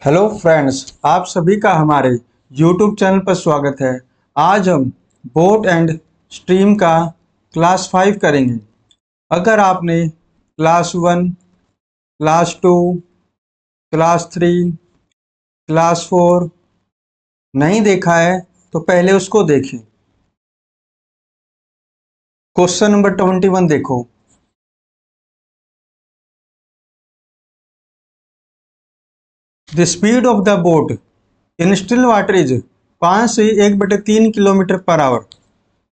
Hello friends, आप सभी का हमारे YouTube चैनल पर स्वागत है। आज हम बोट एंड स्ट्रीम का क्लास 5 करेंगे। अगर आपने क्लास 1, क्लास 2, क्लास 3, क्लास 4 नहीं देखा है तो पहले उसको देखें। क्वेश्चन नंबर 21 देखो। The speed of the boat in still water is 5 से 1/3 किलोमीटर पर आवर।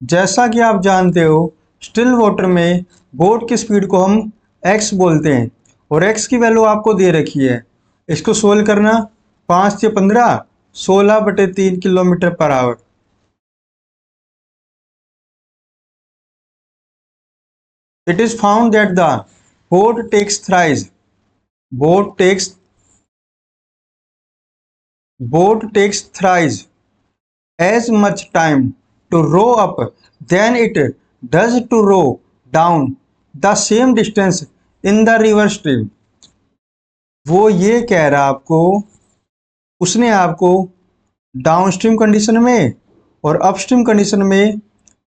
जैसा कि आप जानते हो, स्टिल वाटर में बोट की स्पीड को हम x बोलते हैं और x की वैल्यू आपको दे रखी है। इसको सोल्व करना, 5 से 15 16/3 kilometre per hour. It is found that the boat takes thrice boat takes boat takes thrice as much time to row up than it does to row down the same distance in the river stream। वो ये कह रहा आपको, उसने आपको downstream condition में और upstream condition में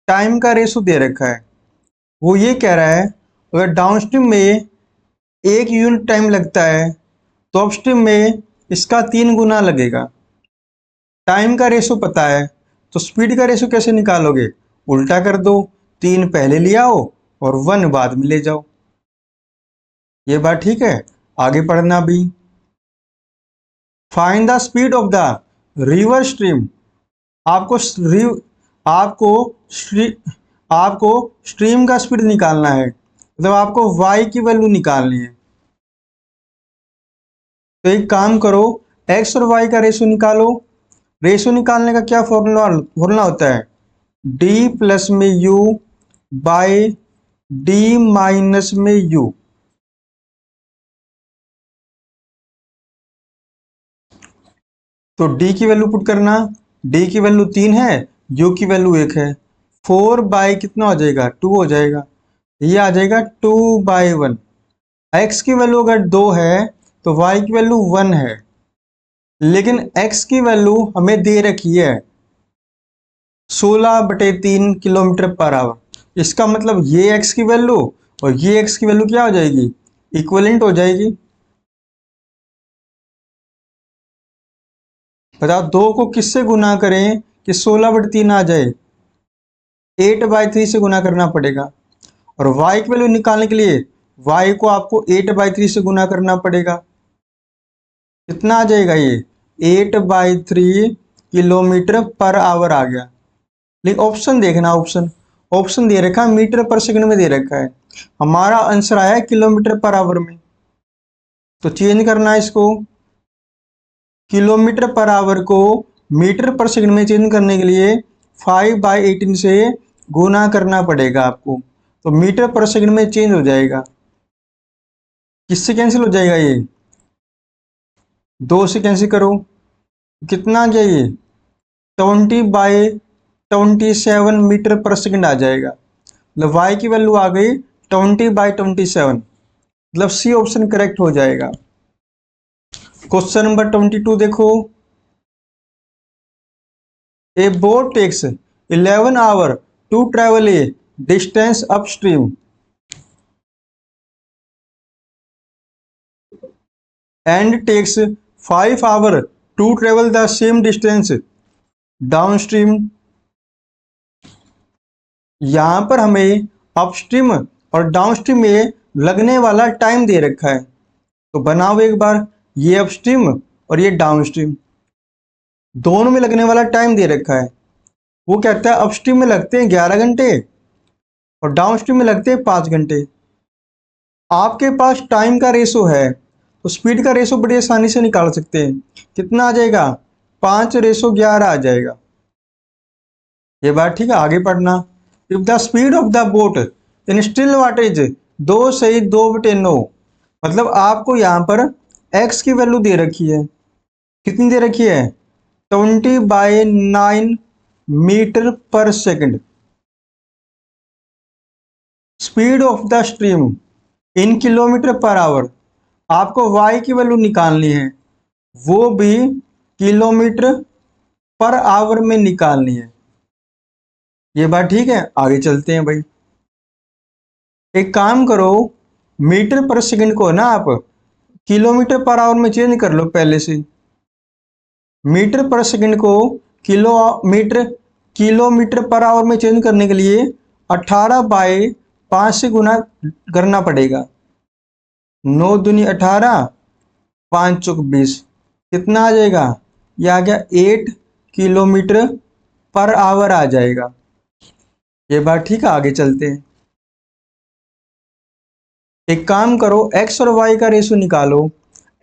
टाइम का रेशो दे रखा है। वो ये कह रहा है अगर डाउनस्ट्रीम में 1 यूनिट टाइम लगता है तो अपस्ट्रीम में इसका 3 गुना लगेगा। टाइम का रेशो पता है तो स्पीड का रेशो कैसे निकालोगे? उल्टा कर दो, 3 पहले ले आओ और 1 बाद में ले जाओ। ये बात ठीक है? आगे पढ़ना भी। Find the speed of the river stream. आपको आपको आपको स्ट्रीम का स्पीड निकालना है, मतलब आपको y की वैल्यू निकालनी है। तो एक काम करो, x और y का रेशो निकालो। रेशो निकालने का क्या फॉर्मूला होता है? d प्लस में u बाय d माइनस में u। तो d की वैल्यू पुट करना, d की वैल्यू 3 है, u की वैल्यू 1 है। 4 बाय कितना हो जाएगा? 2 हो जाएगा। ये आ जाएगा 2/1। x की वैल्यू अगर 2 है तो y की वैल्यू 1 है, लेकिन x की वैल्यू हमें दे रखी है 16/3 किलोमीटर पर आवर। इसका मतलब ये x की वैल्यू और ये x की वैल्यू क्या हो जाएगी? इक्विवेलेंट हो जाएगी। बताओ, 2 को किससे गुना करें कि 16/3 आ जाए? 8/3 से गुना करना पड़ेगा। और y की वैल्यू निकालने के लिए y को आपको 8/3 से गुना करना पड़ेगा। कितना आ जाएगा ये? 8/3 किलोमीटर पर आवर आ गया। लेकिन ऑप्शन देखना, ऑप्शन ऑप्शन दे रखा है मीटर पर सेकंड में दे रखा है, हमारा आंसर आया है किलोमीटर पर आवर में। तो चेंज करना है इसको, किलोमीटर पर आवर को मीटर पर सेकंड में चेंज करने के लिए 5/18 से गुना करना पड़ेगा आपको। तो मीटर पर सेकंड में चेंज हो जाएगा। किससे कैंसिल हो जाएगा ये? 2 से कैंसिल करो, कितना आ गया ये? 20/27 मीटर पर सेकंड आ जाएगा। मतलब y की वैल्यू आ गई 20/27। मतलब सी ऑप्शन करेक्ट हो जाएगा। क्वेश्चन नंबर 22 देखो। A boat takes 11 hour to travel a distance upstream and takes 5 hour to travel the same distance downstream. यहां पर हमें अपस्ट्रीम और डाउनस्ट्रीम में लगने वाला टाइम दे रखा है। तो बनाओ एक बार, ये अपस्ट्रीम और ये डाउनस्ट्रीम, दोनों में लगने वाला टाइम दे रखा है। वो कहता है अपस्ट्रीम में लगते हैं 11 घंटे और डाउनस्ट्रीम में लगते हैं 5 घंटे। आपके पास टाइम का रेशो है तो स्पीड का रेशो बड़ी आसानी से निकाल सकते हैं। कितना आ जाएगा? 5:11 आ जाएगा। ये बात ठीक है? आगे पढ़ना। If the speed of the boat in still water is 2 से 2/9। मतलब आपको यहाँ पर x की वैल्यू दे रखी है। कितनी दे रखी है? 20/9 मीटर पर second. Speed of the stream in kilometre per our. आपको y की वैल्यू निकालनी है। वो भी किलोमीटर पर आवर में निकालनी है। ये बात ठीक है, आगे चलते हैं भाई। एक काम करो, मीटर पर सेकंड को ना आप किलोमीटर पर आवर में चेंज कर लो पहले से। मीटर पर सेकंड को किलोमीटर पर आवर में चेंज करने के लिए 18/5 से गुना करना पड़ेगा। 9 दूनी 18, 5 चौक 20, कितना आ जाएगा? ये आ गया 8 किलोमीटर पर आवर आ जाएगा। ये बात ठीक है, आगे चलते हैं। एक काम करो, एक्स और वाई का रेशो निकालो।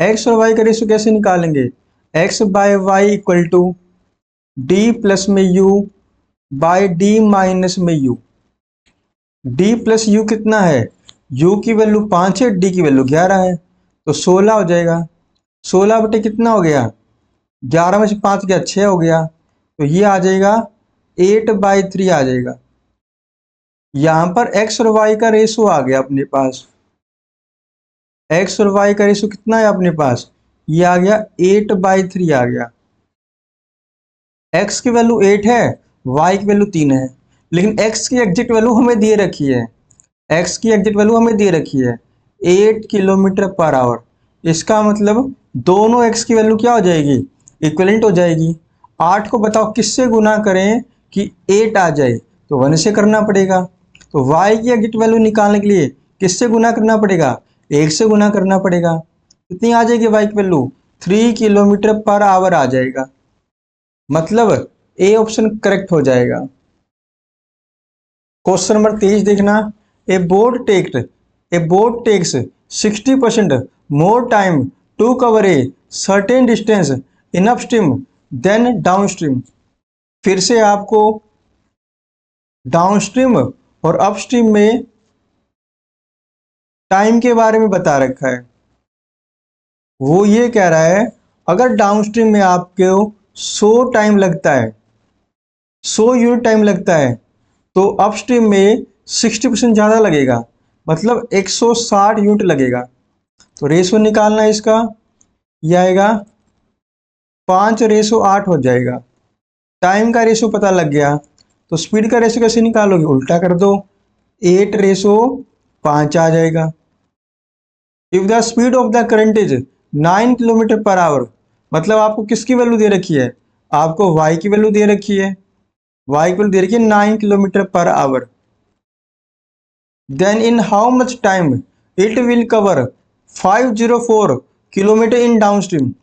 एक्स और वाई का रेशो कैसे निकालेंगे? X by y equal to d plus में यू बाय डी माइनस में यू। डी प्लस यू कितना है? यू की वैल्यू 5 है, डी की वैल्यू 11 है, तो 16 हो जाएगा। 16 बटे कितना हो गया? 11 में से 5 गया, 6 हो गया, तो ये आ जाएगा 8/3 आ जाएगा। यहां पर एक्स और वाई का रेशो आ गया अपने पास। एक्स और वाई का रेशो कितना है अपने पास? ये आ गया 8/3 आ गया। एक्स की वैल्यू 8 है, वाई की वैल्यू 3 है, लेकिन एक्स की एग्जैक्ट वैल्यू हमें दे रखी है। एक्स की एग्जैक्ट वैल्यू हमें दे रखी है 8 किलोमीटर पर आवर। इसका मतलब दोनों एक्स की वैल्यू क्या हो जाएगी? इक्विवेलेंट हो जाएगी। 8 को बताओ किससे गुना करें कि 8 आ जाए? तो 1 से करना पड़ेगा। तो y की एग्जैक्ट वैल्यू निकालने के लिए किससे गुना करना पड़ेगा? 1 से गुना करना पड़ेगा। कितनी आ जाएगी y की वैल्यू? 3 किलोमीटर पर आवर आ जाएगा। मतलब ए ऑप्शन करेक्ट हो जाएगा। क्वेश्चन नंबर 23 देखना। A boat takes 60% more time to cover a certain distance in upstream then downstream. फिर से आपको डाउनस्ट्रीम और अपस्ट्रीम में टाइम के बारे में बता रखा है। वो ये कह रहा है अगर डाउनस्ट्रीम में आपको 100 टाइम लगता है, 100 यूनिट टाइम लगता है, तो अपस्ट्रीम में 60% ज़्यादा लगेगा, मतलब 160 यूनिट लगेगा। तो रेशो निकालना है इसका, यह आएगा 5:8 हो जाएगा। टाइम का रेशो पता लग गया, तो स्पीड का रेशो कैसे निकालोगे? उल्टा कर दो, 8:5 आ जाएगा। If the speed of the current is 9 kilometre per our, मतलब आपको किसकी वैल्यू दे रखी है? आपको y की वैल्यू दे रखी है। y की वैल्यू दे रखी है 9 kilometre per hour. Then in how much time it will cover 504 kilometre in downstream.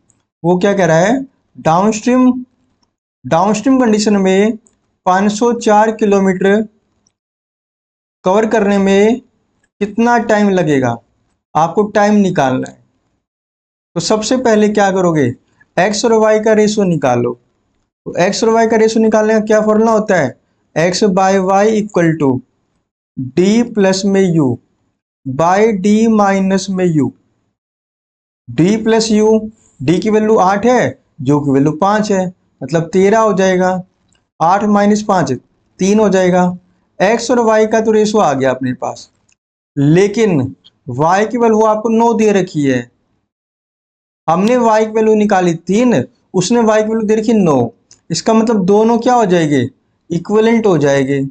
वो क्या कह रहा है? डाउनस्ट्रीम डाउनस्ट्रीम कंडीशन में 504 किलोमीटर कवर करने में कितना टाइम लगेगा? आपको टाइम निकालना है। तो सबसे पहले क्या करोगे? एक्स और वाई का रेशो निकालो। तो एक्स और वाई का रेशो निकालने का क्या फॉर्मूला होता है? X by y equal to d plus में यू बाय डी माइनस में u. D plus u, d की वैल्यू 8 है, यू की वैल्यू 5 है, मतलब 13 हो जाएगा। 8 - 5 3 हो जाएगा। एक्स और वाई का तो रेशो आ गया अपने पास, लेकिन वाई की वैल्यू आपको 9 दे रखी है। हमने y की वैल्यू निकाली 3, उसने y की वैल्यू दे रखी 9। इसका मतलब दोनों क्या हो जाएंगे? इक्विवेलेंट हो जाएंगे।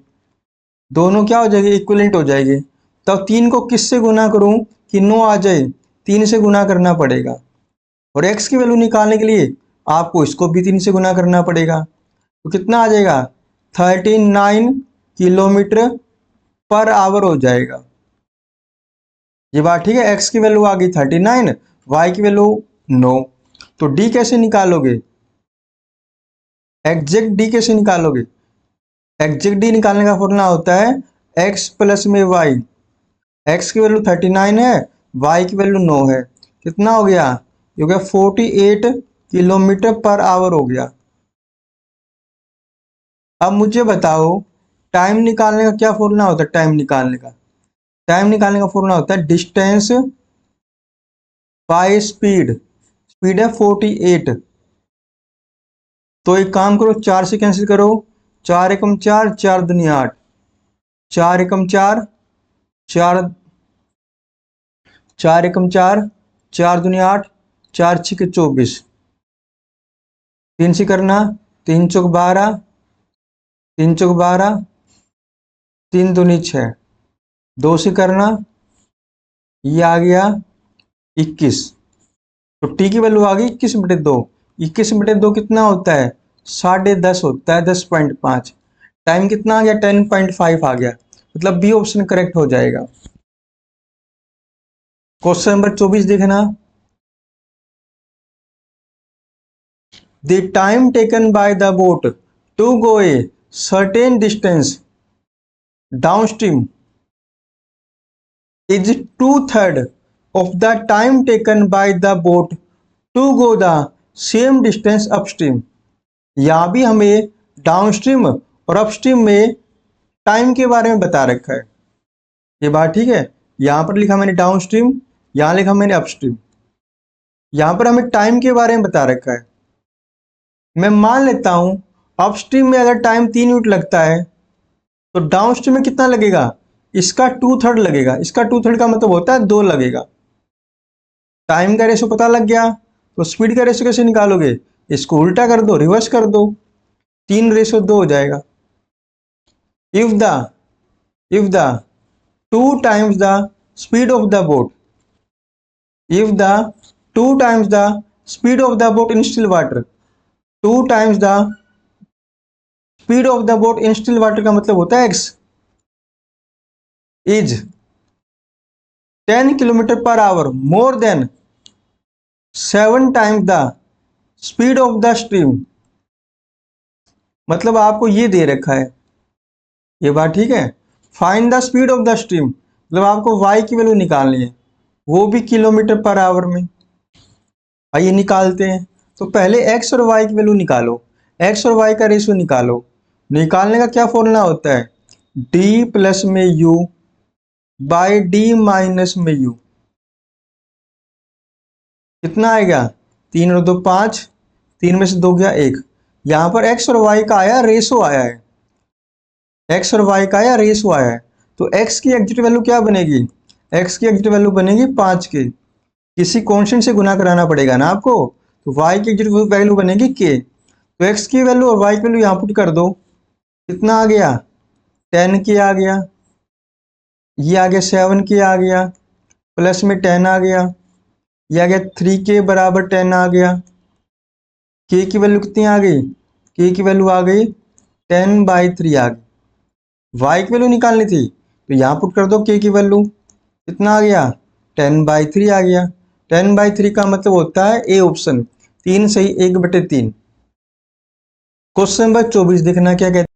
दोनों क्या हो जाएंगे? इक्विवेलेंट हो जाएंगे। तब 3 को किससे गुना करूं कि 9 आ जाए? 3 से गुना करना पड़ेगा। और x की वैल्यू निकालने के लिए आपको इसको भी 3 से गुना करना पड़ेगा। तो कितना आ जाएगा? 39 किलोमीटर पर आवर हो जाएगा। ये बात ठीक है। x की वैल्यू आ गई 39, y की वैल्यू 9। तो d कैसे निकालोगे? एग्जैक्ट डी कैसे निकालोगे? एग्जैक्ट डी निकालने का फॉर्मूला होता है x प्लस में y। x की वैल्यू 39 है, y की वैल्यू 9 है। कितना हो गया? ये हो गया 48 किलोमीटर पर आवर हो गया। अब मुझे बताओ टाइम निकालने का क्या फॉर्मूला होता है? टाइम निकालने का फॉर्मूला होता है डिस्टेंस बाय स्पीड। स्पीड है 48। तो एक काम करो, 4 से कैंसिल करो। 4 एकम 4, 4 दूनी 8, 4 एकम 4, 4 4 एकम 4, 4 दूनी 8, 4 छिके 24। 3 से करना, 3 चौक 12, 3 चौक 12, 3 दूनी 6, 2 से करना, ये आ गया 21। तो टी की वैल्यू आ गई 21/2। 21/2 कितना होता है? 10.5 होता है, 10.5। टाइम कितना आ गया? 10.5 आ गया। मतलब बी ऑप्शन करेक्ट हो जाएगा। क्वेश्चन नंबर 24 देखना। The time taken by the boat to go a certain distance downstream is 2/3 of the time taken by the boat to go the same distance upstream। यहाँ भी हमें downstream और upstream में time के बारे में बता रखा है। ये बात ठीक है। यहाँ पर लिखा मैंने डाउनस्ट्रीम, यहाँ लिखा मैंने अपस्ट्रीम। यहाँ पर हमें टाइम के बारे में बता रखा है। मैं मान लेता हूँ अपस्ट्रीम में अगर टाइम 3 मिनट लगता है तो डाउनस्ट्रीम में कितना लगेगा? इसका 2/3 लगेगा। इसका 2/3 का मतलब होता है 2 लगेगा। टाइम का रेशो पता लग गया, तो स्पीड का रेशो कैसे निकालोगे? इसको उल्टा कर दो, रिवर्स कर दो, 3:2 हो जाएगा। If the 2 times the speed of the boat, if the 2 times the speed of the boat in still water, 2 times the speed of the boat in still water का मतलब होता है x is 10 km/h more than 7 times the speed of the stream। मतलब आपको ये दे रखा है, ये बात ठीक है। Find the speed of the stream, मतलब आपको y की वैल्यू निकालनी है, वो भी km/h में। आइए निकालते हैं। तो पहले x और y की वैल्यू निकालो, x और y का रेशियो निकालो। निकालने का क्या फॉर्मूला होता है? d प्लस में u बाई d माइनस में u। कितना आएगा? 3 और 2 5, 3 में से 2 गया 1। यहाँ पर x और y का आया रेशो आया है, x और y का आया रेशो आया है। तो x की एग्जिट वैल्यू क्या बनेगी? x की एग्जिट वैल्यू बनेगी 5 के। किसी कांस्टेंट से गुना कराना पड़ेगा ना आपको, तो y की एग्जिट वैल्यू बनेगी k। तो x की वैल्यू और y की वैल्यू यहाँ पुट कर दो। कितना आ गया? 10k आ गया, ये आ गया 7k आ गया, प्लस में 10 आ गया, ये आ गया 3k बराबर 10 आ गया। k की वैल्यू कितनी आ गई? k की वैल्यू आ गई 10/3 आ गई। y की वैल्यू निकालनी थी तो यहाँ पुट कर दो k की वैल्यू। कितना आ गया? 10/3 आ गया। 10/3 का मतलब होता है ए ऑप्शन, 3 सही 1/3। क्वेश्चन नंबर 24 देखना क्या कहते हैं।